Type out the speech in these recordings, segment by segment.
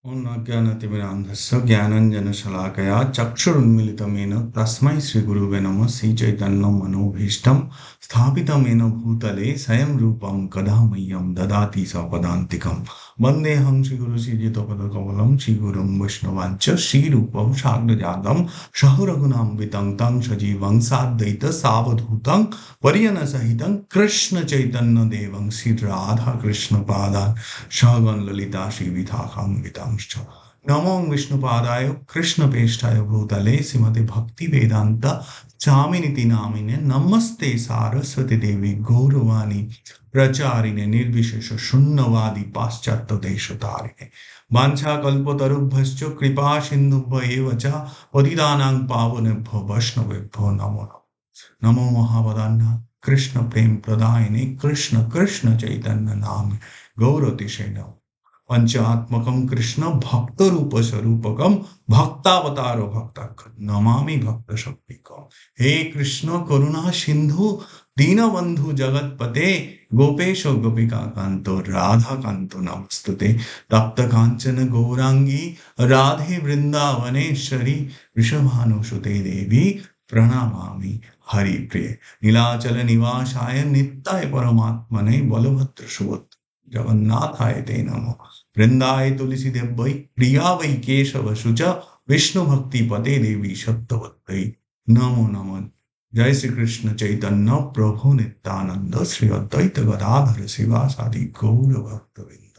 ॐ अज्ञानतिमिरान्धस्य ज्ञानाञ्जनशलाकया चक्षुरुन्मीलितं येन तस्मै श्रीगुरुवे नमः। श्रीचैतन्यं मनोभीष्टं स्थापितं येन भूतले स्वयं रूपं कदा मह्यं ददाति सपदान्तिकं। वन्देऽहं श्रीगुरुश्रीयुतपदकमलं श्रीगुरुं वैष्णवाञ्च श्रीरूपं साग्रजातं सहरघुनान्वितं तं सजीवं साद्वैतसावधूतं परिजनसहितं कृष्णचैतन्यदेवं श्रीराधाकृष्णपादान् सहगण ललिता श्रीविशाखान्वितांश्च। नमो विष्णुपादाय कृष्णप्रेष्ठाय भूतले श्रीमते भक्तिवेदान्त स्वामिनिति नामिने नमस्ते सारस्वती देवी गौरवाणी प्रचारिणे निर्विशेष शून्यवादी पाश्चात्य देशतारिणे वाञ्छाकल्पतरुभ्यश्च कृपा सिन्धुभ्य एव च पतितानां पावनेभ्यो वैष्णवेभ्यो नमो नमः। नमो महावदान्य कृष्ण प्रेम प्रदायिने कृष्ण कृष्ण चैतन्य नाम गौरतिशय नमः। पंचात्मकं कृष्ण भक्त रूप स्वरूपकं भक्तावतारो भक्ताख्य नमामि भक्त शक्तिकं। हे कृष्ण करुणा सिंधु दीनबंधु जगतपते गोपेश गोपिका कांतो राधा कांतो नमस्तुते। तप्त कांचन गौरांगी राधे वृंदावनेश्वरी वृषभानुसुते देवी प्रणमामि हरिप्रिय। नीलाचल निवासाय नित्याय परमात्मने बलभद्र सुभद्र जगन्नाथाय ते नमः। वृंदाय तुलसी देवै प्रिया वै केशव शुच विष्णु भक्ति पते देवी सत्यवत्यै नमो नमः। जय श्री कृष्ण चैतन्य प्रभु नित्यानंद श्री अद्वैत गदाधर शिवासादि गौर भक्तवृंद।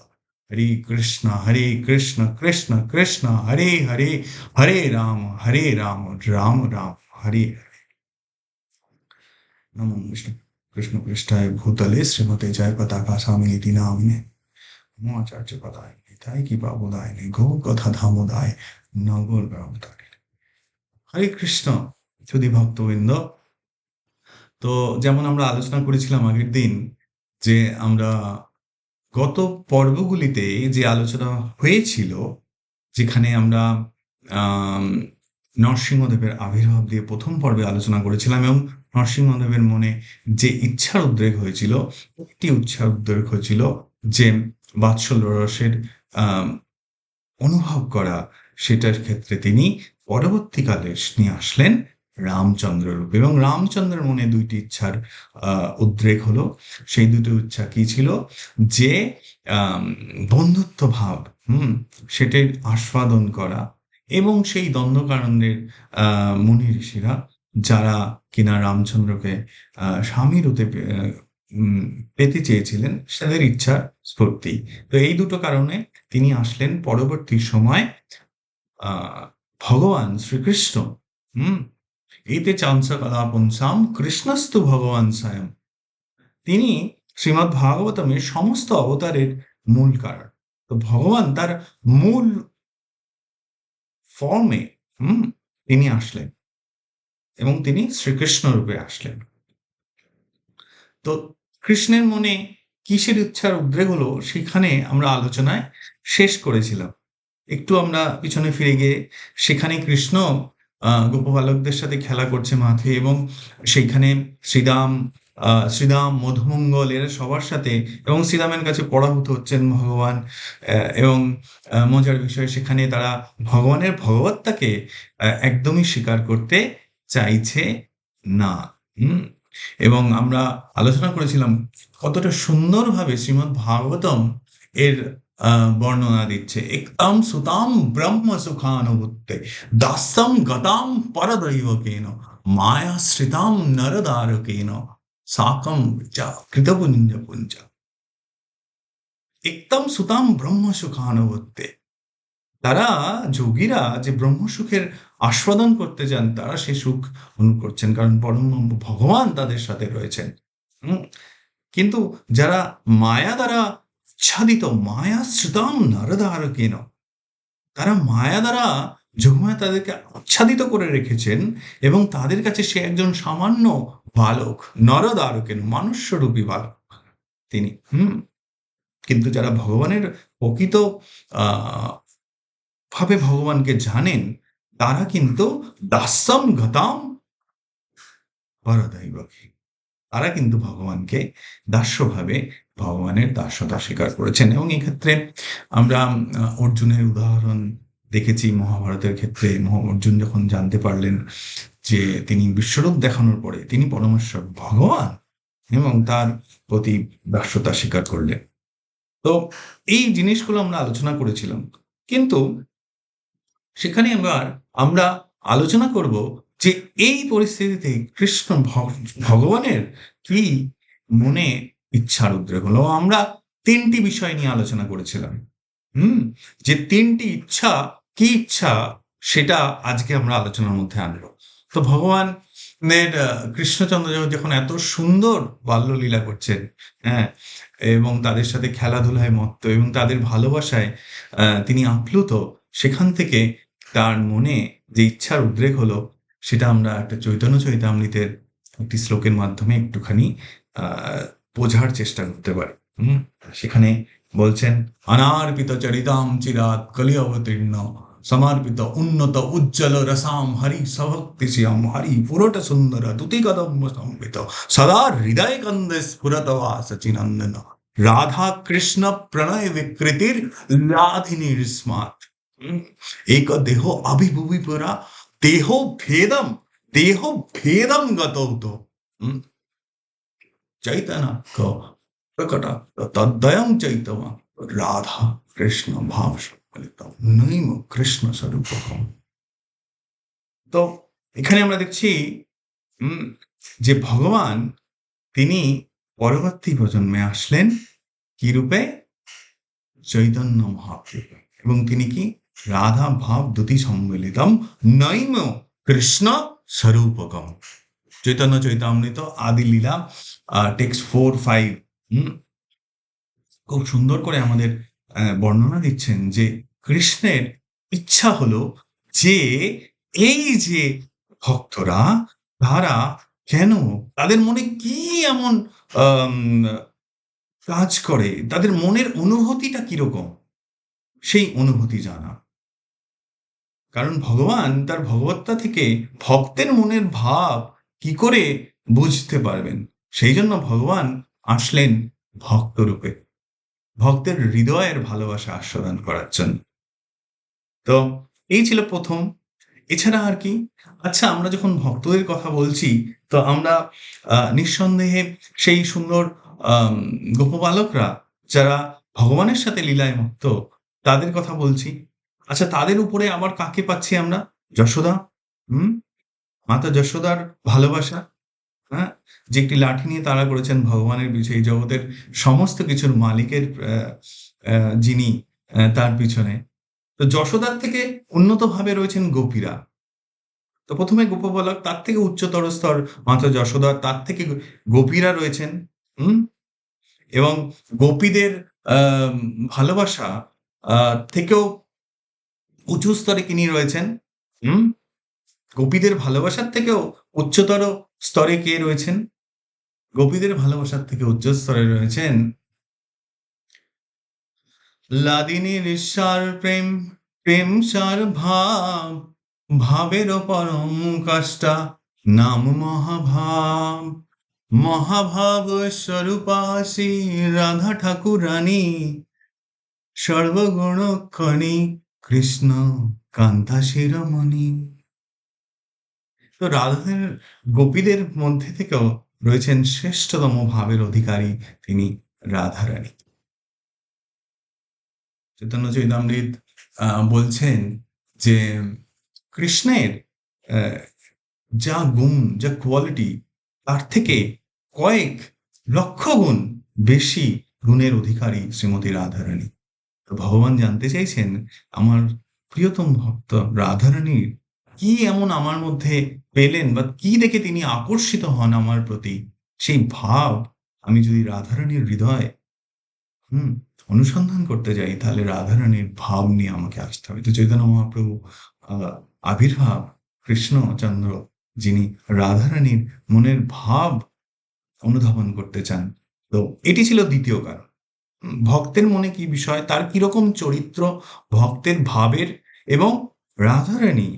हरे कृष्ण कृष्ण कृष्ण हरे हरे हरे राम राम राम हरे हरे। नमो विष्णु कृष्ण पृष्ठाय भूतले श्रीमते जय पताका स्वामिनिति नामिने नमो आचार्य पदाय निताय की बाबुदाय ने गौ कथा धामोदाय नगोर ग्रामतारिणे। হরে কৃষ্ণ সুধী ভক্তবৃন্দ, তো যেমন আমরা আলোচনা করেছিলাম আগের দিন যে আমরা গত পর্বগুলিতে যে আলোচনা হয়েছিল, যেখানে আমরা নরসিংহদেবের আবির্ভাব দিয়ে প্রথম পর্বে আলোচনা করেছিলাম এবং নরসিংহদেবের মনে যে ইচ্ছার উদ্রেক হয়েছিল, একটি ইচ্ছার উদ্রেক হয়েছিল যে বাৎসল্য রসের অনুভব করা, সেটার ক্ষেত্রে তিনি পরবর্তীকালে নিয়ে আসলেন রামচন্দ্র রূপে এবং রামচন্দ্রের মনে দুইটি ইচ্ছার উদ্রেক হলো। সেই দুটো ইচ্ছা কি ছিল? যে বন্ধুত্ব ভাব সেটির আস্বাদন করা এবং সেই দ্বন্দ্বকারণের মুনি ঋষিরা যারা কিনা রামচন্দ্রকে স্বামী রূপে পেতে চেয়েছিলেন, তাদের ইচ্ছার স্ফূর্তি। তো এই দুটো কারণে তিনি আসলেন পরবর্তী সময় ভগবান শ্রীকৃষ্ণ। এতে চাংসা কলা পুংসাম কৃষ্ণস্তু ভগবান স্বয়ং। তিনি শ্রীমদ্ ভাগবতমের সমস্ত অবতারের মূল কারণ। তো ভগবান তার মূল ফর্মে তিনি আসলেন এবং তিনি শ্রীকৃষ্ণ রূপে আসলেন। তো কৃষ্ণের মনে কিসের ইচ্ছার উদ্রেক হলো সেখানে আমরা আলোচনায় শেষ করেছিলাম। একটু আমরা পিছনে ফিরে গিয়ে সেখানে কৃষ্ণ গোপবালকদের সাথে খেলা করছে মাঠে এবং সেইখানে শ্রীদাম মধুমঙ্গল এরা সবার সাথে এবং শ্রীরামের কাছে পরাভূত হচ্ছেন ভগবান। এবং মজার বিষয়, সেখানে তারা ভগবানের ভগবত্তাকে একদমই স্বীকার করতে চাইছে না। এবং আমরা আলোচনা করেছিলাম কতটা সুন্দরভাবে শ্রীমদ্ ভাগবতম এর বর্ণনা দিচ্ছে। একতাম সুতাম ব্রহ্ম সুখানুভূতে দাসম গতাম পরদৈবকেন মায়াশ্রিতাম নরদারকেন সাকম কৃতপুঞ্জ পুঞ্জ। একদম সুতাম ব্রহ্ম সুখানুভূতে, তারা যোগীরা যে ব্রহ্ম সুখের আস্বাদন করতে চান, তারা সে সুখ অনুভব করছেন কারণ পরম ভগবান তাদের সাথে রয়েছেন। কিন্তু যারা মায়া দ্বারা আচ্ছাদিত, মায়াশ্রিতাম নরদারকেন, তারা মায়া দ্বারা যোগমায়া তাদেরকে আচ্ছাদিত করে রেখেছেন এবং তাদের কাছে সে একজন সামান্য বালক, নরদারকেন মানুষ্যরূপী বালক তিনি। কিন্তু যারা ভগবানের প্রকৃত ভাবে ভগবানকে জানেন, তারা কিন্তু দাসম গতাম পরদৈবকে, তারা কিন্তু ভগবানকে দাস্যভাবে ভগবানের দাস্যতা স্বীকার করেছেন এবং এক্ষেত্রে আমরা অর্জুনের উদাহরণ দেখেছি মহাভারতের ক্ষেত্রে। অর্জুন যখন জানতে পারলেন যে তিনি বিশ্বরূপ দেখানোর পরে তিনি পরমেশ্বর ভগবান এবং তার প্রতি দাস্যতা স্বীকার করলেন। তো এই জিনিসগুলো আমরা আলোচনা করেছিলাম। কিন্তু সেখানে এবার আমরা আলোচনা করব যে এই পরিস্থিতিতে কৃষ্ণ ভগবানের কি মনে ইচ্ছার উদ্রেক হলো। আমরা ৩টি বিষয় নিয়ে আলোচনা করেছিলাম। হুম? যে ৩টি ইচ্ছা, কি ইচ্ছা সেটা আজকে আমরা আলোচনার মধ্যে আনবো। তো ভগবানের কৃষ্ণচন্দ্র যখন এত সুন্দর বাল্যলীলা করছেন, হ্যাঁ? এবং তাদের সাথে খেলাধুলায় মত্ত এবং তাদের ভালোবাসায় তিনি আপ্লুত, সেখান থেকে তার মনে যে ইচ্ছার উদ্রেক হলো সেটা আমরা একটা চৈতন্য চরিতামৃতের একটি শ্লোকের মাধ্যমে একটুখানি বোঝার চেষ্টা করতে পারি। সেখানে বলছেন, অনার্পিত চরিতাম চিরাত কলি অবতীর্ণ সমর্পিত উন্নত উজ্জ্বল রসাম হরি সভক্তি শ্যাম হরি পুরট সুন্দর দুতি কদম্ব সম্বিত সদা হৃদয় কন্দে স্ফুরত সচিনন্দন রাধা কৃষ্ণ প্রণয় বিকৃতির লাধিনীর স্মাত एक देह अभिभुवि पुरा देह भेदम गतौ तो चैतन्य को प्रकट तद्वयं चैतन्य राधा कृष्ण भाव সম্মিলিত নৈম কৃষ্ণ স্বরূপকম। তো এখানে আমরা দেখছি যে ভগবান তিনি পরবর্তী প্রজন্মে আসলেন কি রূপে? চৈতন্য মহাপ্রভু। এবং তিনি কি? রাধা ভাব দ্যুতি সম্মিলিতম নৈম কৃষ্ণ স্বরূপকম। চৈতন্য চৈতামৃত আদি লীলা টেক্সট 4-5 খুব সুন্দর করে আমাদের বর্ণনা দিচ্ছেন যে কৃষ্ণের ইচ্ছা হলো যে এই যে ভক্তরা তারা কেন, তাদের মনে কি এমন কাজ করে, তাদের মনের অনুভূতিটা কিরকম, সেই অনুভূতি জানা। কারণ ভগবান তার ভগবত্তা থেকে ভক্তের মনের ভাব কি করে বুঝতে পারবেন? সেই জন্য ভগবান আসলেন ভক্তরূপে, ভক্তের হৃদয়ের ভালোবাসা আস্বাদন করার জন্য। তো এই ছিল প্রথম। এছাড়া আর কি? আচ্ছা, আমরা যখন ভক্তদের কথা বলছি তো আমরা নিঃসন্দেহে সেই সুন্দর গোপবালকরা যারা ভগবানের সাথে লীলায় মত্ত তাদের কথা বলছি। আচ্ছা, তাদের উপরে আবার কাকে পাচ্ছি আমরা? যশোদা। মাতা যশোদার ভালোবাসা, হ্যাঁ? যে একটি লাঠি নিয়ে তাড়া করেছেন ভগবানের পিছে, এই জগতের সমস্ত কিছুর মালিকের যিনি তার পিছনে। তো যশোদার থেকে উন্নতভাবে রয়েছেন গোপীরা। তো প্রথমে গোপবালক, তার থেকে উচ্চতর স্তর মাতা যশোদা, তার থেকে গোপীরা রয়েছেন। এবং গোপীদের ভালোবাসা থেকেও উঁচু স্তরে তিনি রয়েছেন। গোপীদের ভালোবাসার থেকেও উচ্চতর স্তরে কে রয়েছেন? গোপীদের ভালোবাসার থেকে উচ্চ স্তরে রয়েছেন লাদিনীর ঈশ্বর প্রেম, প্রেম সার ভাব, ভাবের পরম কাষ্টা নাম মহাভাব। মহাভাব স্বরূপাসী রাধা ঠাকুরানী, সর্বগুণক্ষণী কৃষ্ণ কান্তা শিরোমণি। তো রাধার গোপীদের মধ্যে থেকেও রয়েছেন শ্রেষ্ঠতম ভাবের অধিকারী, তিনি রাধারানী। চৈতন্য চৈতামৃত বলছেন যে কৃষ্ণের যা গুণ, যা কোয়ালিটি, তার থেকে কয়েক লক্ষ গুণ বেশি গুণের অধিকারী শ্রীমতী রাধারানী। তো ভগবান জানতে চাইছেন আমার প্রিয়তম ভক্ত রাধারানীর কি এমন আমার মধ্যে পেলেন বা কি দেখে তিনি আকর্ষিত হন আমার প্রতি, সেই ভাব আমি যদি রাধারানীর হৃদয় অনুসন্ধান করতে যাই তাহলে রাধারানীর ভাব নিয়ে আমাকে আসতে হবে। তো চৈতন্য মহাপ্রভু আবির্ভাব কৃষ্ণচন্দ্র, যিনি রাধারানীর মনের ভাব অনুধাবন করতে চান। তো এটি ছিল দ্বিতীয় কারণ। ভক্তের মনে কি বিষয়, তার কিরকম চরিত্র, ভক্তের ভাবের, এবং রাধারানী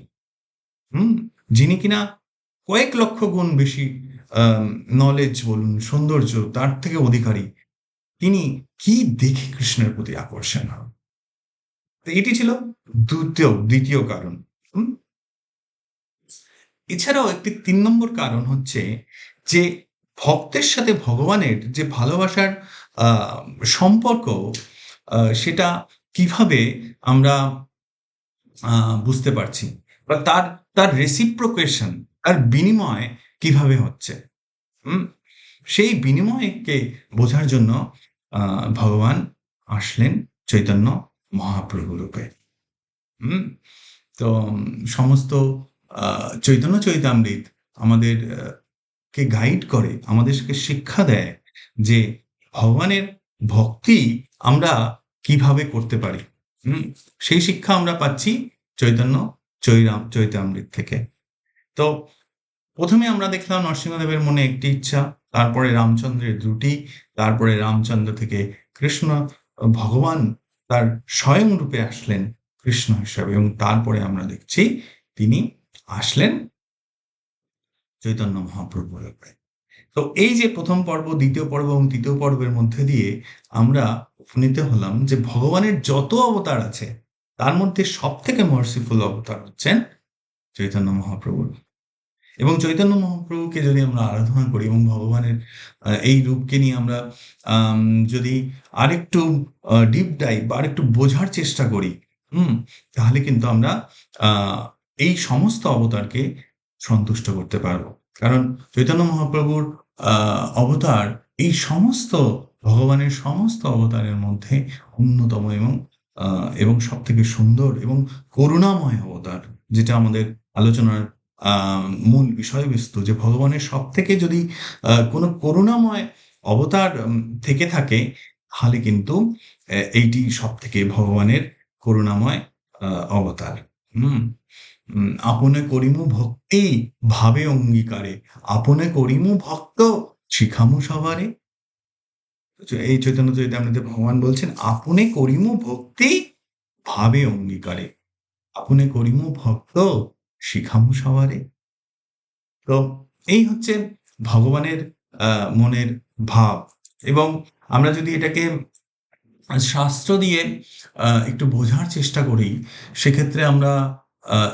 যিনি কিনা কয়েক লক্ষ গুণ বেশি নলেজ বলুন, সৌন্দর্য তার থেকে অধিকারী। তিনি কি দেখে কৃষ্ণের প্রতি আকর্ষণ হন? তো এটি ছিল দ্বিতীয় কারণ। হুম? এছাড়াও একটি ৩ নম্বর কারণ হচ্ছে যে ভক্তের সাথে ভগবানের যে ভালোবাসার আ সম্পর্ক সেটা কিভাবে আমরা আ বুঝতে পারছি বা তার reciprocation, তার বিনিময় কিভাবে হচ্ছে। হুম? সেই বিনিময়কে বোঝার জন্য আ ভগবান আসলেন চৈতন্য মহাপ্রভু রূপে। হুম? তো সমস্ত আ চৈতন্য চরিতামৃত আমাদের কে গাইড করে, আমাদেরকে শিক্ষা দেয় যে ভগবানের ভক্তি আমরা কিভাবে করতে পারি। হুম? সেই শিক্ষা আমরা পাচ্ছি চৈতন্য চরিতামৃত থেকে। তো ১ম এ আমরা দেখলাম নরসিংহদেবের মনে একটি ইচ্ছা, তারপরে রামচন্দ্রের ২ টি, তারপরে রামচন্দ্র থেকে কৃষ্ণ ভগবান তার স্বয়ং রূপে আসলেন কৃষ্ণ হিসাবে এবং তারপরে আমরা দেখছি তিনি আসলেন চৈতন্য মহাপ্রভু রূপে। তো এই যে ১ম পর্ব, ২য় পর্ব এবং ৩য় পর্বের মধ্যে দিয়ে আমরা উপনীত হলাম যে ভগবানের যত অবতার আছে, তার মধ্যে সবথেকে মার্সিফুল অবতার হচ্ছেন চৈতন্য মহাপ্রভু। এবং চৈতন্য মহাপ্রভুকে যদি আমরা আরাধনা করি এবং ভগবানের এই রূপকে নিয়ে আমরা আম যদি আরেকটু ডিপ ডাইভ বা আরেকটু বোঝার চেষ্টা করি, হুম? তাহলে কিন্তু আমরা আ এই সমস্ত অবতারকে সন্তুষ্ট করতে পারবো। কারণ চৈতন্য মহাপ্রভুর আ অবতার এই সমস্ত ভগবানের সমস্ত অবতারের মধ্যে অন্যতম আ এবং সবথেকে সুন্দর এবং করুণাময় অবতার। যেটা আমাদের আলোচনার আ মূল বিষয়বস্তু যে ভগবানের সবথেকে যদি কোনো করুণাময় অবতার থেকে থাকে তাহলে কিন্তু এইটি সবথেকে ভগবানের করুণাময় আ অবতার। হুম? আপনে করিমু ভক্তি ভাবে অঙ্গীকারে, আপনে করিমু ভক্ত শিখামু সবারে। এই চৈতন্য চরিতামৃতে ভগবান বলছেন, আপনে করিমু ভক্তি ভাবে অঙ্গীকারে, আপনে করিমু ভক্ত শিখামু সবারে। তো এই হচ্ছে ভগবানের আ মনের ভাব এবং আমরা যদি এটাকে শাস্ত্র দিয়ে একটু বোঝার চেষ্টা করি, সেক্ষেত্রে আমরা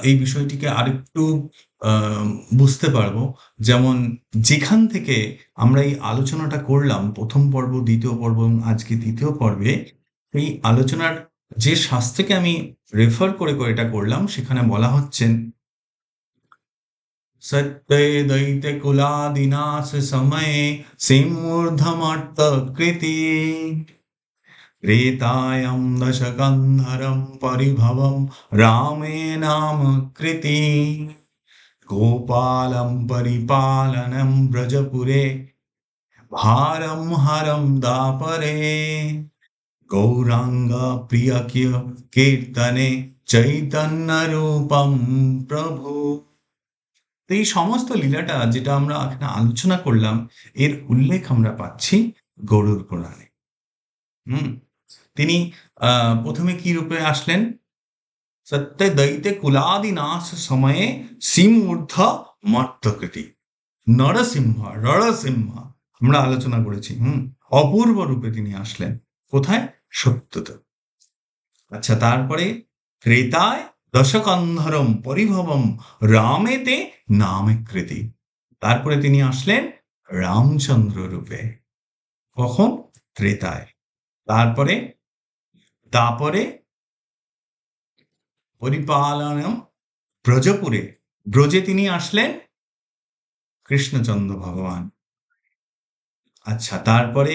এই বিষয়টিকে আরেকটু আ বুঝতে পারবো। যেমন যেখান থেকে আমরা এই আলোচনাটা করলাম ১ম পর্ব, ২য় পর্ব এবং আজকে ৩য় পর্বে, এই আলোচনার যে শাস্ত্রকে আমি রেফার করে এটা করলাম, সেখানে বলা হচ্ছেন सत्ते दैत्यकुलादिनाश समये सिंहूर्ध्वमर्तकृति त्रेतायां दशकन्धरं परिभवं रामे नामकृति गोपालं परिपालनं व्रजपुरे भारं हरं दापरे गौराङ्गप्रियकीर्तने चैतन्यरूपं प्रभु। তো এই সমস্ত লীলাটা যেটা আমরা এখানে আলোচনা করলাম, এর উল্লেখ আমরা পাচ্ছি গরুড় পুরাণে। হুম? তিনি আ ১ম এ কি রূপে আসলেন? সত্যে দৈতে কুলাদিনাশ সময়ে সিমূর্ধ মর্ত্যকৃতি। নরসিংহ আমরা আলোচনা করেছি। অপূর্ব রূপে তিনি আসলেন। কোথায়? সত্যতে। আচ্ছা তারপরে ত্রেতায় দশকন্ধরম পরিভবম রামেতে নামে কৃতি। তারপরে তিনি আসলেন রামচন্দ্র রূপে। কখন? ত্রেতায়। তারপরে দাপরে পরিপালনম ব্রজপুরে। ব্রজে তিনি আসলেন কৃষ্ণচন্দ্র ভগবান। আচ্ছা তারপরে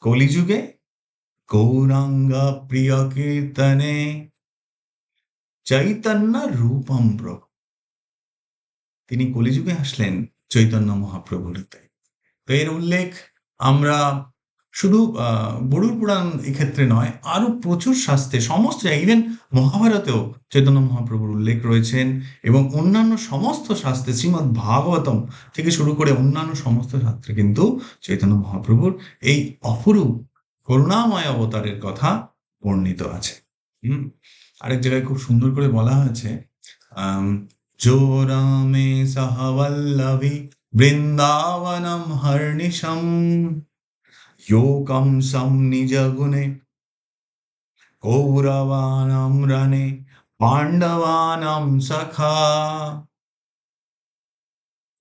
কলিযুগে গৌরাঙ্গ প্রিয় কীর্তনে চৈতন্য রূপম প্রভু। তিনি কলিযুগে আসলেন চৈতন্য মহাপ্রভুর রূপে। তো এর উল্লেখ আমরা শুধু গরুড় পুরাণ এক্ষেত্রে নয়, আরো প্রচুর শাস্ত্রে সমস্ত জায়গায় ইভেন মহাভারতেও চৈতন্য মহাপ্রভুর উল্লেখ রয়েছেন এবং অন্যান্য সমস্ত শাস্ত্রে শ্রীমদ্ ভাগবতম থেকে শুরু করে অন্যান্য সমস্ত শাস্ত্রে কিন্তু চৈতন্য মহাপ্রভুর এই অপরূপ করুণাময় অবতারের কথা বর্ণিত আছে। হুম? আরেক জায়গায় খুব সুন্দর করে বলা হয়েছে আম जो रामे सह वल्लभी বৃন্দাবনম হর্নিশম যোগম সম নিজ গুণে কৌরবানাম রণে পাণ্ডবানাম সখা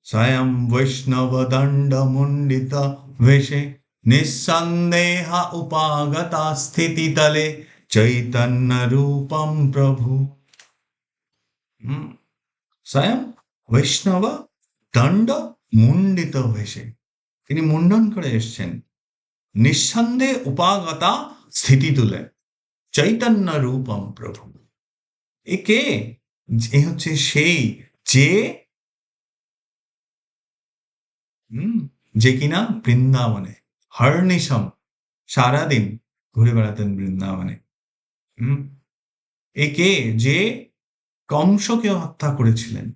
স্বয়ং বৈষ্ণবদণ্ডমুণ্ডিত বেশে নিঃসন্দেহ উপাগতা স্থিতিতলে চৈতন্য রূপম প্রভু। স্বয়ং বৈষ্ণব দণ্ড মুণ্ডিত বেশে, তিনি মুন্ডন করে এসছেন, নিঃসন্দেহে উপাগতা স্থিতি তুলে চৈতন্য রূপম প্রভু। এ কে? এ হচ্ছে সেই যে যে কিনা বৃন্দাবনে হর্নিশম সারাদিন ঘুরে বেড়াতেন বৃন্দাবনে। এ কে? যে কংসকে হত্যা করেছিলেন।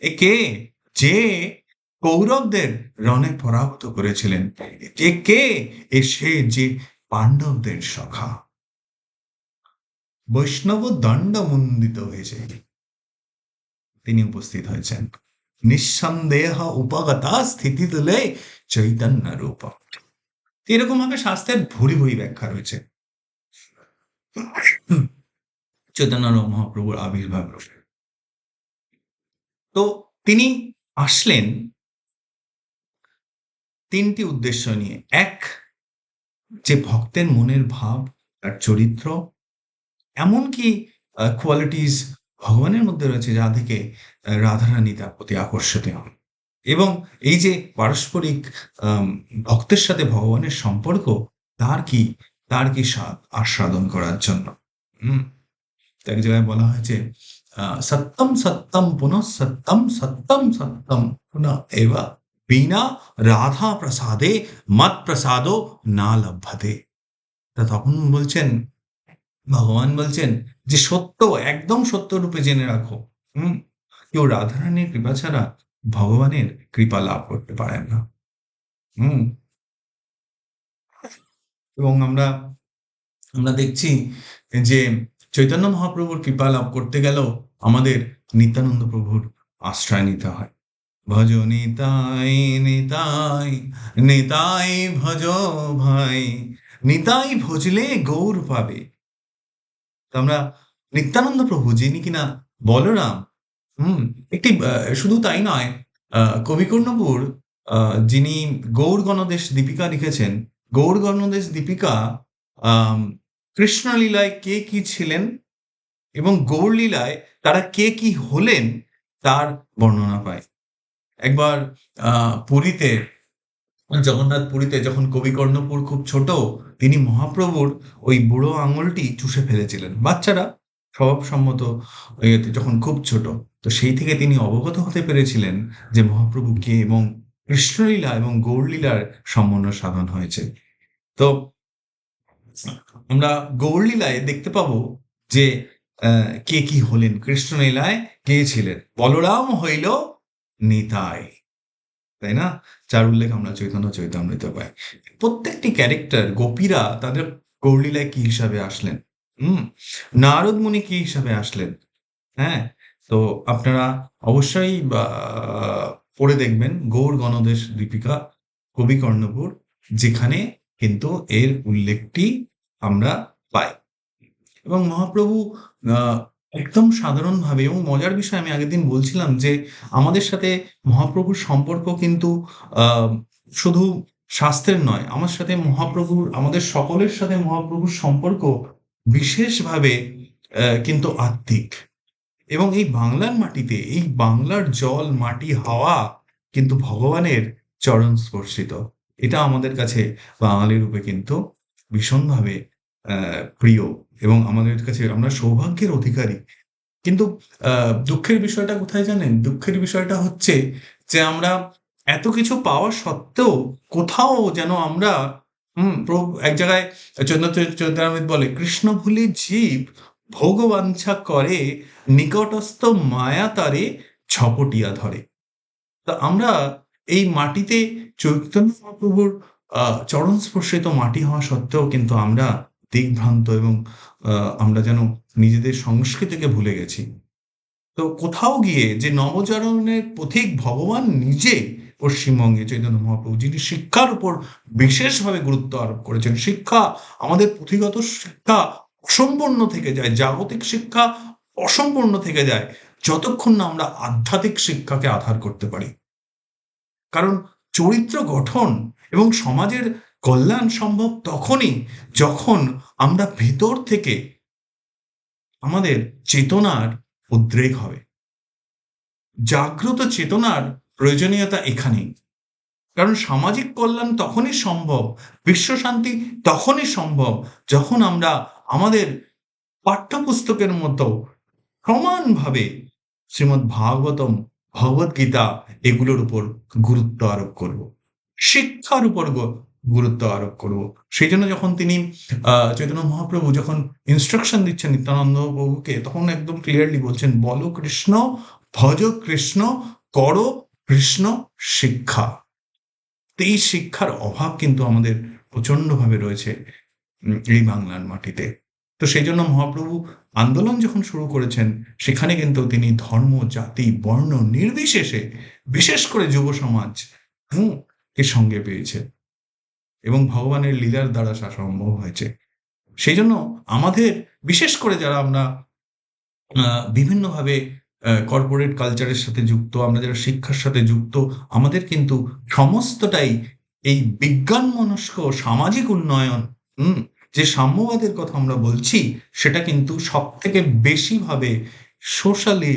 এ কে? যে কৌরবদের রণে পরাভূত করেছিলেন। এ কে? এ সে যে পাণ্ডবদের সখা। বৈষ্ণব দণ্ড মুন্দিত হয়েছে, তিনি উপস্থিত হয়েছেন। নিঃসন্দেহ উপগতা স্থিতি তুলে চৈতন্য রূপ। এরকম ভাবে শাস্ত্রের ভুরি ভুরি ব্যাখ্যা রয়েছে চৈতন্য মহাপ্রভুর আবির্ভাব। তো তিনি আসলেন তিনটি উদ্দেশ্য নিয়ে। এক, যে ভক্তের মনের ভাব, তার চরিত্র, এমনকি কোয়ালিটিস ভগবানের মধ্যে রয়েছে যা থেকে রাধারানী তার প্রতি আকর্ষিত হন, এবং এই যে পারস্পরিক ভক্তের সাথে ভগবানের সম্পর্ক, তার কি স্বাদ আস্বাদন করার জন্য। এক জায়গায় বলা হয়েছে সত্যম সত্যম পুনঃ সত্যম সত্যম সত্যম পুনঃ এবা বিনা রাধা প্রসাদে মত প্রসাদও না লভ্যতে। তা তখন বলছেন, ভগবান বলছেন যে সত্য, একদম সত্য রূপে জেনে রাখো, কেউ রাধারানীর কৃপা ছাড়া ভগবানের কৃপা লাভ করতে পারেন না। এবং আমরা দেখছি যে চৈতন্য মহাপ্রভুর কৃপা লাভ করতে গেলেও আমাদের নিত্যানন্দ প্রভুর আশ্রয় নিতে হয়। ভজ নিতাই নিতাই নিতাই ভজ ভাই, নিতাই ভজলে গৌর পাবে। আমরা নিত্যানন্দ প্রভু, যিনি কিনা বলরাম, একটি শুধু তাই নয়, কবিকর্ণপুর যিনি গৌর গণদেশ দীপিকা লিখেছেন, গৌর গণদেশ দীপিকা কৃষ্ণলীলায় কে কি ছিলেন এবং গৌর লীলায় তারা কে কি হলেন তার বর্ণনা পায়। একবার পুরীতে, জগন্নাথ পুরীতে যখন কবিকর্ণপুর খুব ছোট, তিনি মহাপ্রভুর ওই বুড়ো আঙুলটি চুষে ফেলেছিলেন। বাচ্চারা স্বভাবসম্মত যখন খুব ছোট, তো সেই থেকে তিনি অবগত হতে পেরেছিলেন যে মহাপ্রভু কে এবং কৃষ্ণলীলা এবং গৌরলীলার সমন্বয় সাধন হয়েছে। তো আমরা গৌরলীলায় দেখতে পাবো যে কে কি হলেন, কৃষ্ণলীলায় কে ছিলেন, বলরাম হইল নিতাই, তাই না? যার উল্লেখ আমরা চৈতন্য চৈতামৃত পাই। প্রত্যেকটি ক্যারেক্টার, গোপীরা তাদের গৌরলীলায় কি হিসাবে আসলেন, নারদ মুনি কি হিসাবে আসলেন, হ্যাঁ। তো আপনারা অবশ্যই পড়ে দেখবেন গৌর গণদেশ দীপিকা কবিকর্ণপুর, যেখানে কিন্তু এর উল্লেখটি আমরা পাই। এবং মহাপ্রভু একদম সাধারণভাবে, এবং মজার বিষয়, আমি আগের দিন বলছিলাম যে আমাদের সাথে মহাপ্রভুর সম্পর্ক কিন্তু শুধু শাস্ত্রের নয়, আমার সাথে মহাপ্রভুর, আমাদের সকলের সাথে মহাপ্রভুর সম্পর্ক বিশেষভাবে কিন্তু আত্মিক। এবং এই বাংলার মাটিতে, এই বাংলার জল, মাটি, হাওয়া কিন্তু ভগবানের চরণ স্পর্শিত। এটা আমাদের কাছে বাঙালি রূপে কিন্তু ভীষণভাবে প্রিয়, এবং আমাদের কাছে আমরা সৌভাগ্যের অধিকারী। কিন্তু দুঃখের বিষয়টা কোথায় জানেন? দুঃখের বিষয়টা হচ্ছে যে আমরা এত কিছু পাওয়া সত্ত্বেও কোথাও যেন আমরা এক জায়গায় চৈতন্যামৃত বলে, কৃষ্ণ ভুলি জীব ভোগবাঞ্ছা করে, নিকটস্থ মায়া তারে ছপটিয়া ধরে। তা আমরা এই মাটিতে চৈতন্য মহাপ্রভুর চরণ স্পর্শিত মাটি হওয়া সত্ত্বেও কিন্তু আমরা দিগ্ভ্রান্ত, এবং আমরা যেন নিজেদের সংস্কৃতিকে ভুলে গেছি। তো কোথাও গিয়ে যে নবচরণের পথিক ভগবান নিজে পশ্চিমবঙ্গে চৈতন্য মহাপ্রভু, যিনি শিক্ষার উপর বিশেষভাবে গুরুত্ব আরোপ করেছেন। শিক্ষা, আমাদের পুঁথিগত শিক্ষা অসম্পূর্ণ থেকে যায়, জাগতিক শিক্ষা অসম্পূর্ণ থেকে যায়, যতক্ষণ না আমরা আধ্যাত্মিক শিক্ষাকে আধার করতে পারি। কারণ চরিত্র গঠন এবং সমাজের কল্যাণ সম্ভব তখনই, যখন আমরা ভেতর থেকে আমাদের চেতনার উদ্রেক হবে। জাগ্রত চেতনার প্রয়োজনীয়তা এখানেই। কারণ সামাজিক কল্যাণ তখনই সম্ভব, বিশ্বশান্তি তখনই সম্ভব, যখন আমরা আমাদের পাঠ্যপুস্তকের মতো সমানভাবে শ্রীমদ্ ভাগবতম, ভগবদ্গীতা এগুলোর উপর গুরুত্ব আরোপ করব। শিক্ষার উপর গুরুত্ব আরোপ করব। সেই জন্য যখন তিনি চৈতন্য মহাপ্রভু যখন ইনস্ট্রাকশন দিচ্ছেন নিত্যানন্দ প্রভুকে, তখন একদম ক্লিয়ারলি বলছেন, বলো কৃষ্ণ, ভজ কৃষ্ণ, করো কৃষ্ণ শিক্ষা। তো এই শিক্ষার অভাব কিন্তু আমাদের প্রচণ্ডভাবে রয়েছে এই বাংলার মাটিতে। তো সেই জন্য মহাপ্রভু আন্দোলন যখন শুরু করেছেন, সেখানে কিন্তু তিনি ধর্ম, জাতি, বর্ণ নির্বিশেষে, বিশেষ করে যুব সমাজ কে সঙ্গে পেয়েছে, এবং ভগবানের লীলার দ্বারা তা সম্ভব হয়েছে। সেই জন্য আমাদের, বিশেষ করে যারা আমরা বিভিন্নভাবে কর্পোরেট কালচারের সাথে যুক্ত, আমরা যারা শিক্ষার সাথে যুক্ত, আমাদের কিন্তু সমস্তটাই এই বিজ্ঞান মনস্ক সামাজিক উন্নয়ন, যে সাম্যবাদের কথা আমরা বলছি, সেটা কিন্তু সব থেকে বেশি ভাবে সোশ্যালি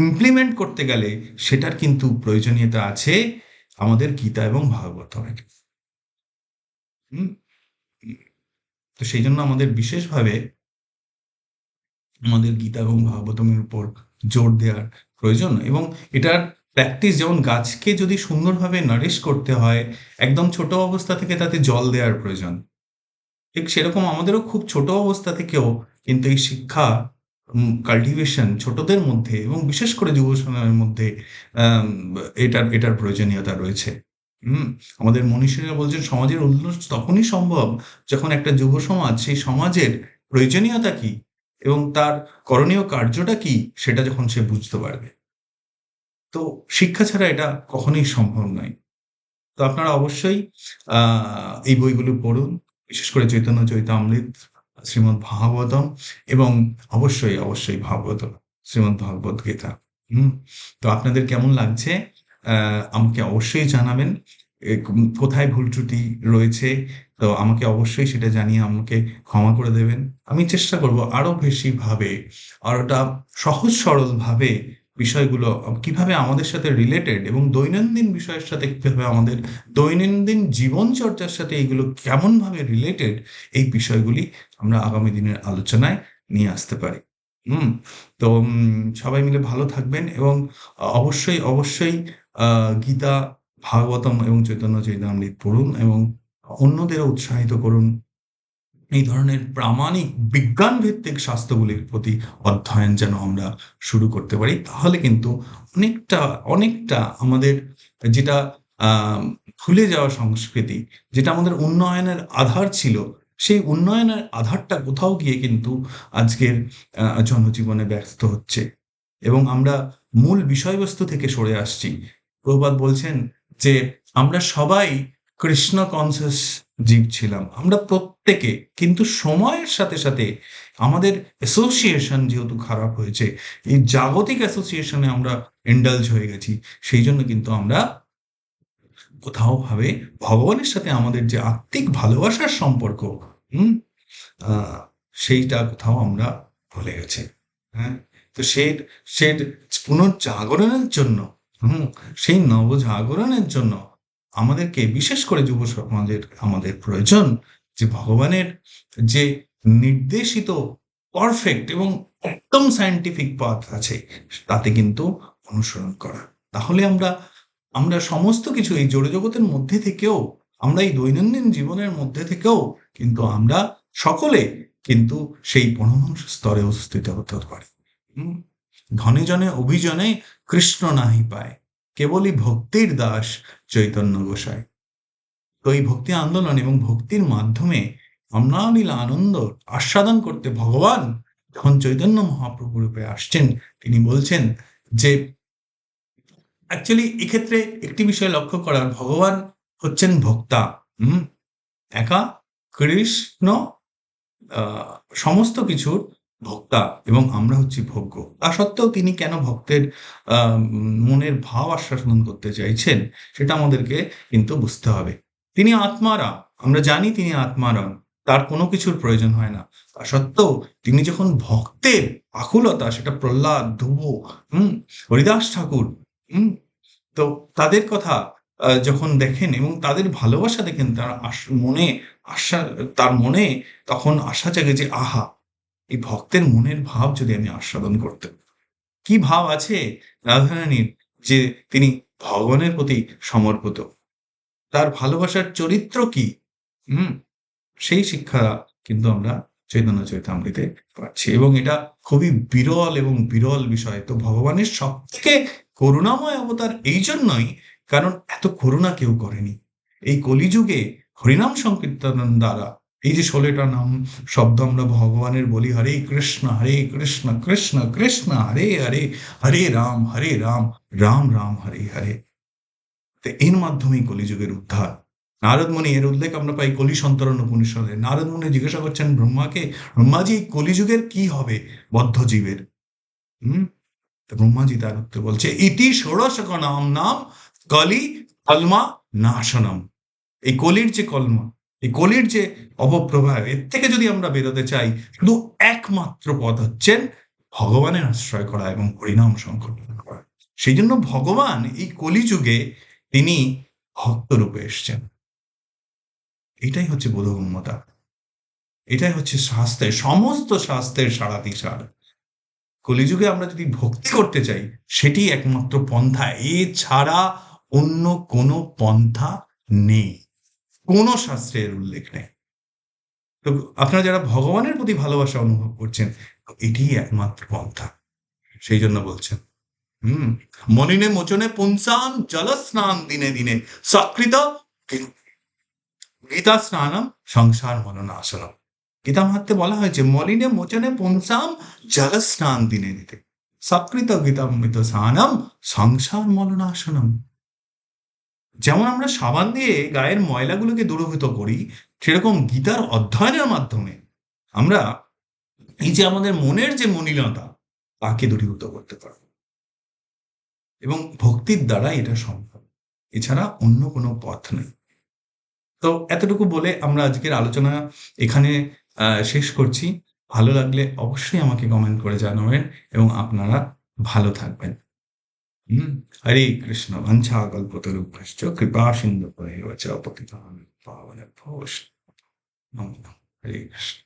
ইমপ্লিমেন্ট করতে গেলে সেটার কিন্তু প্রয়োজনীয়তা আছে আমাদের গীতা এবং ভাগবতের। তো সেই জন্য আমাদের বিশেষভাবে আমাদের গীতা এবং ভাগবতমের উপর জোর দেওয়ার প্রয়োজন। এবং এটার প্র্যাকটিস, যেমন গাছকে যদি সুন্দরভাবে নারিশ করতে হয়, একদম ছোট অবস্থা থেকে তাতে জল দেওয়ার প্রয়োজন, ঠিক সেরকম আমাদেরও খুব ছোট অবস্থা থেকেও কিন্তু এই শিক্ষা কাল্টিভেশন ছোটদের মধ্যে এবং বিশেষ করে যুব সমাজের মধ্যে এটার প্রয়োজনীয়তা রয়েছে। আমাদের মনীষীরা বলছেন, সমাজের উন্নয়ন তখনই সম্ভব যখন একটা যুব সমাজ সেই সমাজের প্রয়োজনীয়তা কি এবং তার করণীয় কার্যটা কি সেটা যখন সে বুঝতে পারবে। তো শিক্ষা ছাড়া এটা কখনোই সম্ভব নয়। তো আপনারা অবশ্যই এই বইগুলো পড়ুন, বিশেষ করে চৈতন্য চরিতামৃত, শ্রীমদ্ ভাগবতম, এবং অবশ্যই অবশ্যই ভাগবতম, শ্রীমদ্ ভগবদ গীতা। তো আপনাদের কেমন লাগছে আমাকে অবশ্যই জানাবেন। কোথায় ভুল ত্রুটি রয়েছে, তো আমাকে অবশ্যই সেটা জানিয়ে আমাকে ক্ষমা করে দেবেন। আমি চেষ্টা করব আরো বেশি ভাবে, আরোটা সহজ সরল ভাবে বিষয়গুলো কিভাবে আমাদের সাথে রিলেটেড, এবং দৈনন্দিন বিষয়ের সাথে কিভাবে আমাদের দৈনন্দিন জীবনচর্চার সাথে এগুলো কেমনভাবে রিলেটেড, এই বিষয়গুলি আমরা আগামী দিনের আলোচনায় নিয়ে আসতে পারি। তো সবাই মিলে ভালো থাকবেন, এবং অবশ্যই অবশ্যই গীতা, ভাগবতম এবং চৈতন্য চরিতামৃত পড়ুন, এবং অন্যদেরও উৎসাহিত করুন এই ধরনের প্রামাণিক বিজ্ঞান ভিত্তিক শাস্ত্রগুলির প্রতি অধ্যয়ন যেন আমরা শুরু করতে পারি। তাহলে কিন্তু অনেকটা অনেকটা আমাদের যেটা ভুলে যাওয়া সংস্কৃতি, যেটা আমাদের উন্নয়নের আধার ছিল, সেই উন্নয়নের আধারটা কোথাও গিয়ে কিন্তু আজকের জনজীবনে ব্যস্ত হচ্ছে, এবং আমরা মূল বিষয়বস্তু থেকে সরে আসছি। প্রভুপাদ বলছেন যে আমরা সবাই কৃষ্ণ কনসিয়াস জীব ছিলাম, আমরা প্রত্যেকে, কিন্তু সময়ের সাথে সাথে আমাদের অ্যাসোসিয়েশন যেহেতু খারাপ হয়েছে, এই জাগতিক অ্যাসোসিয়েশনে আমরা ইন্ডালজ হয়ে গেছি, সেই জন্য কিন্তু আমরা কোথাও ভাবে ভগবানের সাথে আমাদের যে আত্মিক ভালোবাসার সম্পর্ক, সেইটা কোথাও আমরা ভুলে গেছি। হ্যাঁ, তো সে পুনর্জাগরণের জন্য, সেই নবজাগরণের জন্য আমাদেরকে, বিশেষ করে যুব সমাজের আমাদের প্রয়োজন যে ভগবানের যে নির্দেশিত পারফেক্ট এবং একদম সায়েন্টিফিক পাথ আছে, তাতে কিন্তু অনুসরণ করা। তাহলে আমরা আমরা সমস্ত কিছু এই জড়জগতের মধ্যে থেকেও, আমরা এই দৈনন্দিন জীবনের মধ্যে থেকেও কিন্তু আমরা সকলে কিন্তু সেই পরমাংশ স্তরে উপস্থিত হতে পারি। ধনে জনে অভিজনে কৃষ্ণ নাহি পায়, কেবলই ভক্তির দাস চৈতন্য গোসাই। তো এই ভক্তি আন্দোলন এবং ভক্তির মাধ্যমে অম্লানীল আনন্দ আস্বাদন করতে ভগবান যখন চৈতন্য মহাপ্রভু রূপে আসছেন, তিনি বলছেন যে অ্যাকচুয়ালি এক্ষেত্রে একটি বিষয় লক্ষ্য করার, ভগবান হচ্ছেন ভোক্তা। হুম? একা কৃষ্ণ আ সমস্ত কিছুর ভোক্তা এবং আমরা হচ্ছি ভোগ্য। তা সত্ত্বেও তিনি কেন ভক্তের মনের ভাব আস্বাদন করতে চাইছেন, সেটা আমাদেরকে কিন্তু বুঝতে হবে। তিনি আত্মারাম। আমরা জানি তিনি আত্মারাম। তার কোনো কিছুর প্রয়োজন হয় না। তা সত্ত্বেও তিনি যখন ভক্তের আকুলতা, সেটা প্রহ্লাদ, ধ্রুব, হুম? হরিদাস ঠাকুর, হুম? তো তাদের কথা যখন দেখেন এবং তাদের ভালোবাসা দেখেন, তার মনে আশা, তার মনে তখন আশা জাগে যে, আহা! এই ভক্তের মনের ভাব যদি আমি আস্বাদন করতে। কি ভাব আছে রাধারানীর, যে তিনি ভগবানের প্রতি সমর্পিত। তার ভালোবাসার চরিত্র কি? হুম? সেই শিক্ষা কিন্তু আমরা চৈতন্য চরিতামৃতে পাচ্ছি এবং এটা খুবই বিরল এবং বিরল বিষয়। তো ভগবানের সবথেকে করুণাময় অবতার এইজন্যই, কারণ এত করুণা কেউ করেনি। এই কলিযুগে হরিনাম সংকীর্তন দ্বারা এই যে ১৬ টা নাম শব্দ আমরা ভগবানের বলি, হরে কৃষ্ণ, কৃষ্ণ কৃষ্ণ হরে হরে, হরে রাম, রাম রাম হরে হরে। তো এর মাধ্যমেই কলিযুগের উদ্ধার। নারদমুনি, এর উল্লেখ আমরা পাই কলি সন্তরণ উপনিষদে। নারদমুনি জিজ্ঞাসা করছেন ব্রহ্মাকে, ব্রহ্মাজি এই কলিযুগের কি হবে বদ্ধ জীবের? হুম? তো ব্রহ্মাজি তার উত্তর বলছে, ইতি ষোড়শক নাম নাম কলি কলমা নাশনম। এই কলির যে কলমা, এই কলির যে অপপ্রবাহ, এর থেকে যদি আমরা বেরোতে চাই, শুধু একমাত্র পথ হচ্ছেন ভগবানের আশ্রয় করা এবং হরিনাম সংকীর্তন করা। সেই জন্য ভগবান এই কলিযুগে তিনি ভক্তরূপে এসছেন। এটাই হচ্ছে বোধগম্যতা। এটাই হচ্ছে শাস্ত্রের, সমস্ত শাস্ত্রের সারাদিশার। কলিযুগে আমরা যদি ভক্তি করতে চাই, সেটি একমাত্র পন্থা। এছাড়া অন্য কোনো পন্থা নেই। কোনো শাস্ত্রের উল্লেখ নেই। তো আপনারা যারা ভগবানের প্রতি ভালোবাসা অনুভব করছেন, এটিই একমাত্র পন্থা। সেই জন্য বলছেন, হুম? মলিনে মোচনে পুংসাম জলস্নান দিনে দিনে সকৃত গীতা স্নানম সংসার মননাশনম। গীতা মাহাত্ম্যে বলা হয়েছে, মলিনে মোচনে পুংসাম জল স্নান দিনে দিতে সকৃত গীতামৃত স্নানম সংসার মলনাশনম। যেমন আমরা সাবান দিয়ে গায়ের ময়লাগুলোকে দূরীভূত করি, সেরকম গীতার অধ্যয়নের মাধ্যমে আমরা এই যে আমাদের মনের যে মলিনতা, তাকে দূরীভূত করতে পারব এবং ভক্তির দ্বারা এটা সম্ভব। এছাড়া অন্য কোনো পথ নেই। তো এতটুকু বলে আমরা আজকের আলোচনা এখানে শেষ করছি। ভালো লাগলে অবশ্যই আমাকে কমেন্ট করে জানাবেন এবং আপনারা ভালো থাকবেন। হুম? হরে কৃষ্ণ বাঞ্ছা কল্পতরুভ্যশ্চ কৃপা সিন্ধুভ্যেব চ পতিতানাং পাবনেভ্যো বৈষ্ণবেভ্যো নমো নমঃ। হরে কৃষ্ণ।